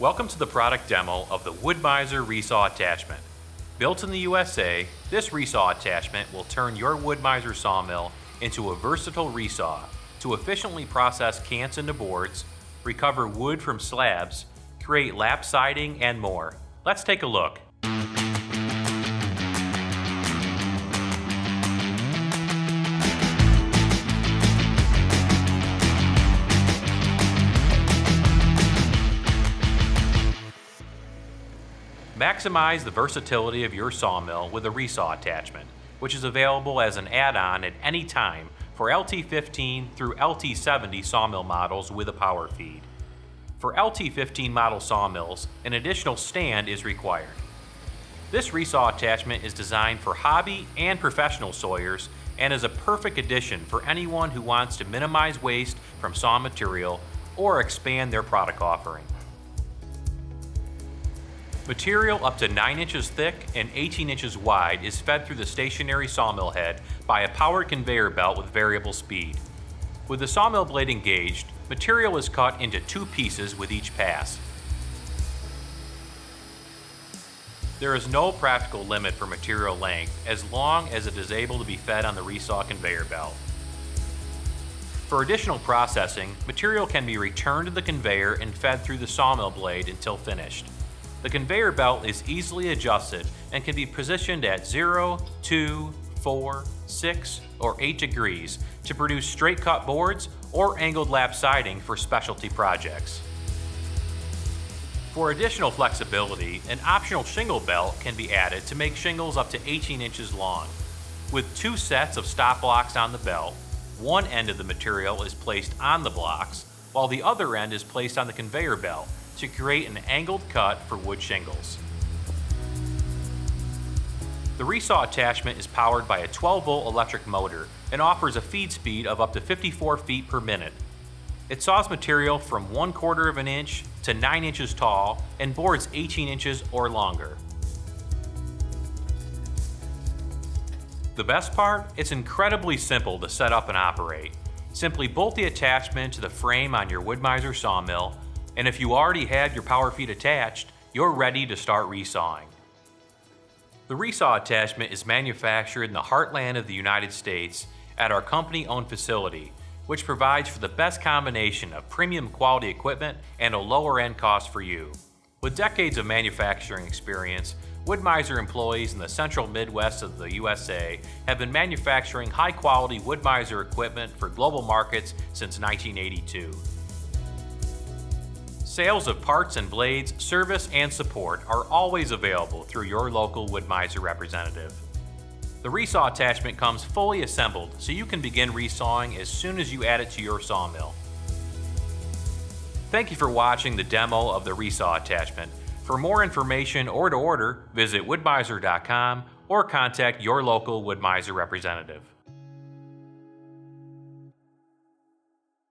Welcome to the product demo of the Wood-Mizer Resaw attachment. Built in the USA, this Resaw attachment will turn your Wood-Mizer sawmill into a versatile resaw to efficiently process cants into boards, recover wood from slabs, create lap siding, and more. Let's take a look. Maximize the versatility of your sawmill with a Resaw attachment, which is available as an add-on at any time for LT15 through LT70 sawmill models with a power feed. For LT15 model sawmills, an additional stand is required. This Resaw attachment is designed for hobby and professional sawyers and is a perfect addition for anyone who wants to minimize waste from saw material or expand their product offering. Material up to 9 inches thick and 18 inches wide is fed through the stationary sawmill head by a powered conveyor belt with variable speed. With the sawmill blade engaged, material is cut into 2 pieces with each pass. There is no practical limit for material length as long as it is able to be fed on the Resaw conveyor belt. For additional processing, material can be returned to the conveyor and fed through the sawmill blade until finished. The conveyor belt is easily adjusted and can be positioned at 0, 2, 4, 6, or 8 degrees to produce straight cut boards or angled lap siding for specialty projects. For additional flexibility, an optional shingle belt can be added to make shingles up to 18 inches long. With 2 sets of stop blocks on the belt, one end of the material is placed on the blocks, while the other end is placed on the conveyor belt to create an angled cut for wood shingles. The Resaw attachment is powered by a 12-volt electric motor and offers a feed speed of up to 54 feet per minute. It saws material from 1/4 of an inch to 9 inches tall and boards 18 inches or longer. The best part? It's incredibly simple to set up and operate. Simply bolt the attachment to the frame on your Wood-Mizer sawmill, and if you already have your power feed attached, you're ready to start resawing. The Resaw attachment is manufactured in the heartland of the United States at our company-owned facility, which provides for the best combination of premium quality equipment and a lower end cost for you. With decades of manufacturing experience, Wood-Mizer employees in the central Midwest of the USA have been manufacturing high-quality Wood-Mizer equipment for global markets since 1982. Sales of parts and blades, service, and support are always available through your local Wood-Mizer representative. The Resaw attachment comes fully assembled so you can begin resawing as soon as you add it to your sawmill. Thank you for watching the demo of the Resaw attachment. For more information or to order, visit woodmizer.com or contact your local Wood-Mizer representative.